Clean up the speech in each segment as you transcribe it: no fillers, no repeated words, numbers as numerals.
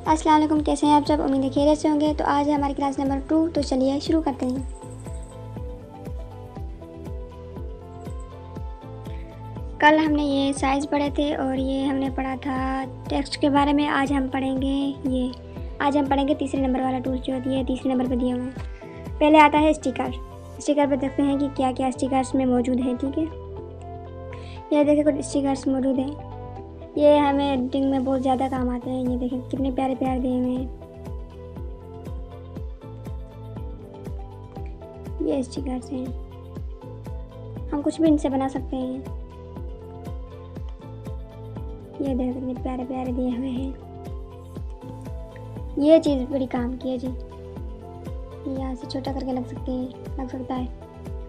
अस्सलाम वालेकुम, कैसे हैं आप सब। उम्मीद है खैरियत से होंगे। तो आज है हमारी क्लास नंबर 2। तो चलिए शुरू करते हैं। कल हमने ये साइज़ पढ़े थे और ये हमने पढ़ा था टेक्स्ट के बारे में। आज हम पढ़ेंगे तीसरे नंबर वाला टूल जो दिया है, तीसरे नंबर पर दिए हुए हैं। पहले आता है स्टिकर। स्टिकर पर देखते हैं कि क्या क्या स्टिकर्स में मौजूद है। ठीक है, ये देखिए कुछ स्टिकर्स मौजूद हैं। ये हमें एडिटिंग में बहुत ज़्यादा काम आते हैं। ये देखें कितने प्यारे प्यारे दिए हुए हैं। ये स्टिकर्स हैं, हम कुछ भी इनसे बना सकते हैं। ये देखो कितने प्यारे प्यारे दिए हुए हैं। ये चीज़ बड़ी काम की है जी। यहाँ से छोटा करके लग सकता है।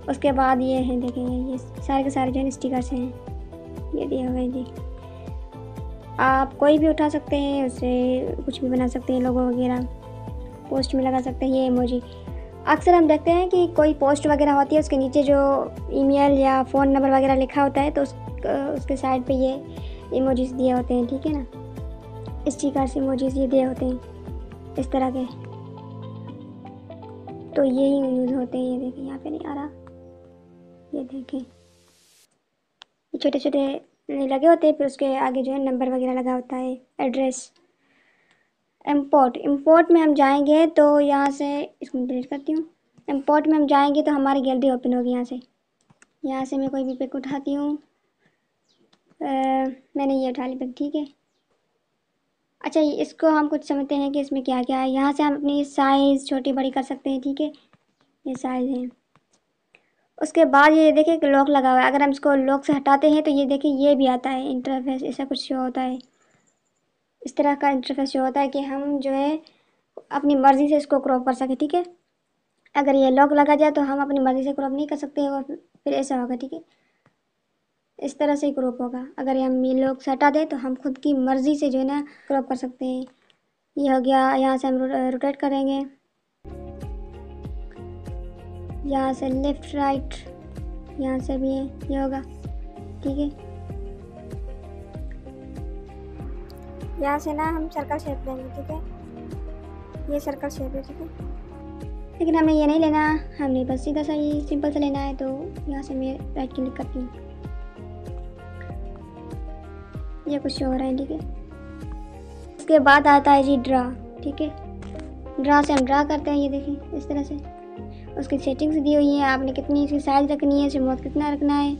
उसके बाद ये हैं, देखेंगे ये सारे के सारे जो है स्टिकर्स हैं, ये दिए हुए हैं जी। आप कोई भी उठा सकते हैं, उससे कुछ भी बना सकते हैं, लोगो वगैरह पोस्ट में लगा सकते हैं। ये इमोजी अक्सर हम देखते हैं कि कोई पोस्ट वगैरह होती है, उसके नीचे जो ईमेल या फ़ोन नंबर वगैरह लिखा होता है तो उसके साइड पे ये इमोजीज दिए होते हैं। ठीक है ना, स्टिकर्स इमोजीज ये दिए होते हैं इस तरह के। तो ये ही यूज़ होते हैं। ये देखें, यहाँ पे नहीं आ रहा, ये देखें ये छोटे छोटे लगे होते हैं, फिर उसके आगे जो है नंबर वगैरह लगा होता है, एड्रेस। इम्पोर्ट में हम जाएंगे तो यहाँ से इसको डिलीट करती हूँ। इम्पोर्ट में हम जाएंगे तो हमारी गैलरी ओपन होगी। यहाँ से मैं कोई भी पिक उठाती हूँ। मैंने ये उठा ली पिक। ठीक है, अच्छा इसको हम कुछ समझते हैं कि इसमें क्या क्या है। यहाँ से हम अपनी साइज़ छोटी बड़ी कर सकते हैं। ठीक है, ये साइज़ है। उसके बाद ये देखिए एक लॉक लगा हुआ है। अगर हम इसको लॉक से हटाते हैं तो ये देखिए ये भी आता है इंटरफेस, ऐसा कुछ शो होता है। इस तरह का इंटरफेस शो होता है कि हम जो है अपनी मर्ज़ी से इसको क्रॉप कर सकें। ठीक है, अगर ये लॉक लगा जाए तो हम अपनी मर्ज़ी से क्रॉप नहीं कर सकते और फिर ऐसा होगा। ठीक है, इस तरह से ही क्रॉप होगा। अगर हम ये लॉक से हटा दें तो हम खुद की मर्ज़ी से जो है ना क्रॉप कर सकते हैं। ये हो गया। यहाँ से हम रोटेट करेंगे, यहाँ से लेफ़्ट राइट, यहाँ से भी है, ये होगा। ठीक है, यहाँ से ना हम सर्कल शेप लेंगे। ठीक है, ये सर्कल शेप है। ठीक है, लेकिन हमें ये नहीं लेना, हमें बस सीधा सा ये सिंपल सा लेना है। तो यहाँ से मैं राइट क्लिक करती हूँ, ये कुछ हो रहा है। ठीक है, उसके बाद आता है जी ड्रा। ठीक है, ड्रा से हम ड्रा करते हैं। ये देखें इस तरह से उसकी सेटिंग्स दी हुई है। आपने कितनी इसकी साइज रखनी है, स्मूथ कितना रखना है,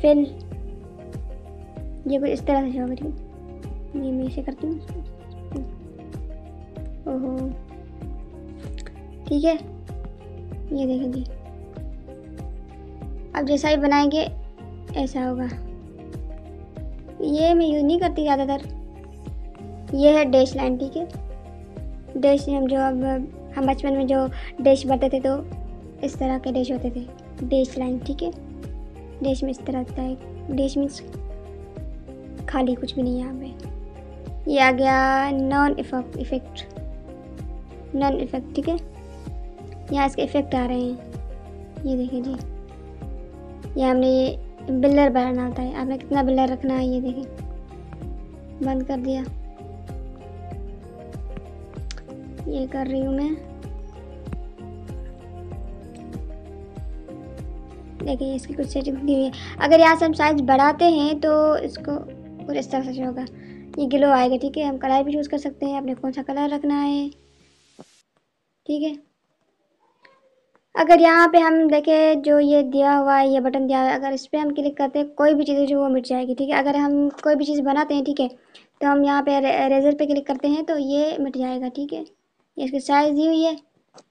फिल ये कुछ इस तरह से होगा। ठीक है, ये मैं इसे करती हूँ। ओहो, ठीक है, ये देखें जी। अब जैसा ही बनाएंगे ऐसा होगा। ये मैं यूज़ नहीं करती ज़्यादातर। ये है डैश लाइन। ठीक है, डैश हम जो अब हम बचपन में जो डैश भरते थे तो इस तरह के डैश होते थे, डैश लाइन। ठीक है, डैश में इस तरह होता है। डैश मीन्स खाली, कुछ भी नहीं है यहाँ पे। ये आ गया नॉन इफेक्ट। ठीक है, यहाँ इसके इफेक्ट आ रहे हैं। ये देखिए जी, ये हमने ये बिल्लर बनाना होता है। आपने कितना बिल्लर रखना है, ये देखें। बंद कर दिया, ये कर रही हूँ मैं। देखिए इसकी कुछ सेटिंग दी हुई है। अगर यहाँ से हम साइज बढ़ाते हैं तो इसको कुछ इस तरह से होगा, ये ग्लो आएगा। ठीक है, हम कलर भी चूज़ कर सकते हैं, अपने कौन सा कलर रखना है। ठीक है, अगर यहाँ पे हम देखें जो ये दिया हुआ है, ये बटन दिया हुआ है, अगर इस पर हम क्लिक करते हैं कोई भी चीज़ जो वो मिट जाएगी। ठीक है, अगर हम कोई भी चीज़ बनाते हैं, ठीक है, तो हम यहाँ पे रेजर पे क्लिक करते हैं तो ये मिट जाएगा। ठीक है, ये इसकी साइज़ दी हुई है,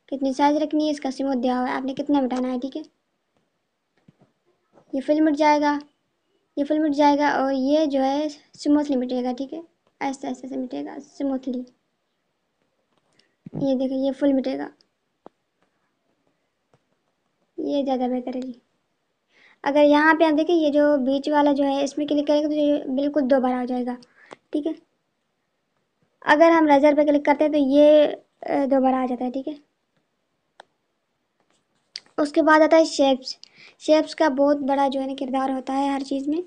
कितनी साइज़ रखनी है, इसका स्मूथ दिया हुआ है, आपने कितना मिटाना है। ठीक है, ये फिल मिट जाएगा, ये फुल मिट जाएगा और ये जो है स्मूथली मिटेगा। ठीक है, ऐसे ऐसे से मिटेगा स्मूथली। ये देखिए ये फुल मिटेगा, ये ज़्यादा बेहतर है जी। अगर यहाँ पे आप देखिए ये जो बीच वाला जो है इसमें क्लिक करेंगे तो ये बिल्कुल दोबारा हो जाएगा। ठीक है, अगर हम रेजर पे क्लिक करते हैं तो ये दोबारा आ जाता है। ठीक है, उसके बाद आता है शेप्स का बहुत बड़ा जो है ना किरदार होता है हर चीज़ में।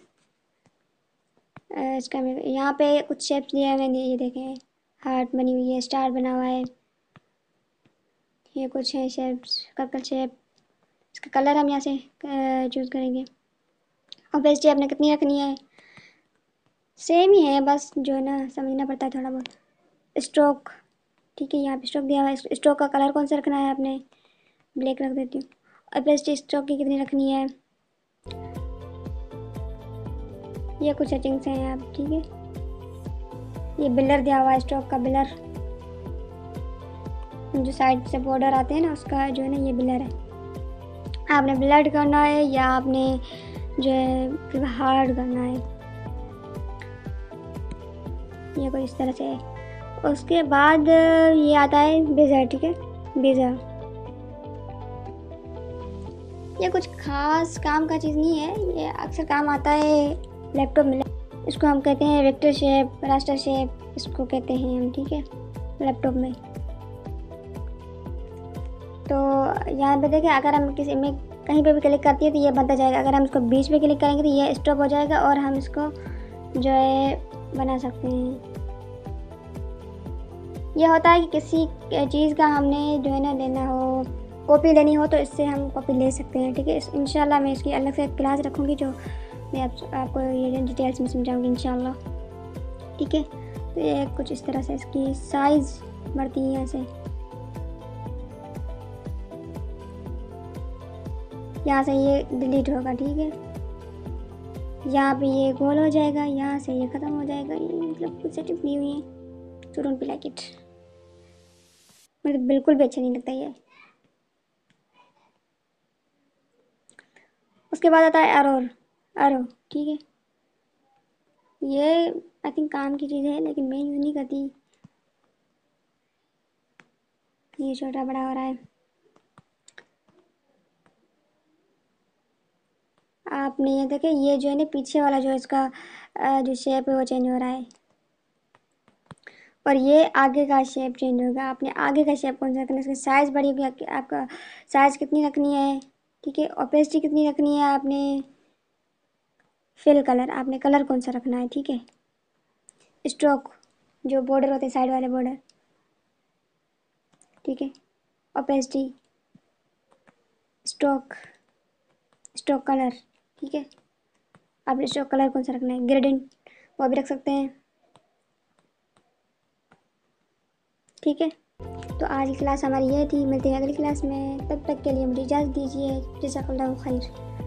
इसका मैं यहाँ पे कुछ शेप्स दिए हैं मैंने, ये देखें हार्ट बनी हुई है, स्टार बना हुआ है, ये कुछ है शेप्स, सर्कल शेप। इसका कलर हम यहाँ से चूज़ करेंगे। ओपेसिटी आपने कितनी रखनी है, सेम ही है, बस जो है ना समझना पड़ता है थोड़ा बहुत। स्ट्रोक, ठीक है, यहाँ पे स्ट्रोक दिया हुआ है। स्ट्रोक का कलर कौन सा रखना है आपने, ब्लैक रख देती हूँ। ओपेसिटी स्ट्रोक की कितनी रखनी है, ये कुछ सेटिंग्स हैं आप, ठीक है। ये बिलर दिया हुआ है, स्ट्रोक का बिलर, जो साइड से बॉर्डर आते हैं ना उसका जो है ना ये बिलर है। आपने ब्लड करना है या आपने जो है हार्ड करना है, ये कोई इस तरह से है। उसके बाद ये आता है बेजर, ठीक है, बेजर। ये कुछ खास काम का चीज़ नहीं है, ये अक्सर काम आता है लैपटॉप में। इसको हम कहते हैं वेक्टर शेप, रास्टर शेप इसको कहते हैं हम, ठीक है, लैपटॉप में। तो यहाँ पे देखिए, अगर हम किसी में कहीं पे भी क्लिक करती है तो ये बनता जाएगा। अगर हम इसको बीच में क्लिक करेंगे तो ये स्टॉप हो जाएगा और हम इसको जो है बना सकते हैं। यह होता है कि किसी चीज़ का हमने जो है ना लेना हो, कॉपी लेनी हो, तो इससे हम कॉपी ले सकते हैं, ठीक है। इंशाल्लाह मैं इसकी अलग से क्लास रखूँगी जो मैं आपको ये डिटेल्स में समझाऊँगी इंशाल्लाह, ठीक है। तो ये कुछ इस तरह से इसकी साइज़ बढ़ती है यहाँ से, यहाँ से ये डिलीट होगा, ठीक है। यहाँ पे ये गोल हो जाएगा, यहाँ से ये ख़त्म हो जाएगा। ये मतलब कुछ सेटिंग्स नहीं हुई है, so don't be like it, मतलब बिल्कुल भी अच्छा नहीं लगता ये। उसके बाद आता है एरो, एरो, ठीक है। ये आई थिंक काम की चीज़ है लेकिन मैं यूज़ नहीं करती। ये छोटा बड़ा हो रहा है, आपने ये देखे, ये जो है ना पीछे वाला जो इसका जो शेप है वो चेंज हो रहा है, और ये आगे का शेप चेंज होगा। आपने आगे का शेप कौन सा रखना है, इसकी साइज़ बड़ी होगी, आपका साइज़ कितनी रखनी है, ठीक है। ओपेसिटी कितनी रखनी है आपने, फिल कलर आपने कलर कौन सा रखना है, ठीक है। स्ट्रोक जो बॉर्डर होते हैं साइड वाले बॉर्डर, ठीक है। ओपेसिटी, स्ट्रोक, स्ट्रोक कलर, ठीक है। आपने स्ट्रोक कलर कौन सा रखना है, ग्रेडियंट वो भी रख सकते हैं, ठीक है। तो आज की क्लास हमारी ये थी, मिलते हैं अगली क्लास में, तब तक के लिए मुझे इजाज़त दीजिए। जज़ाकल्लाहु खैर।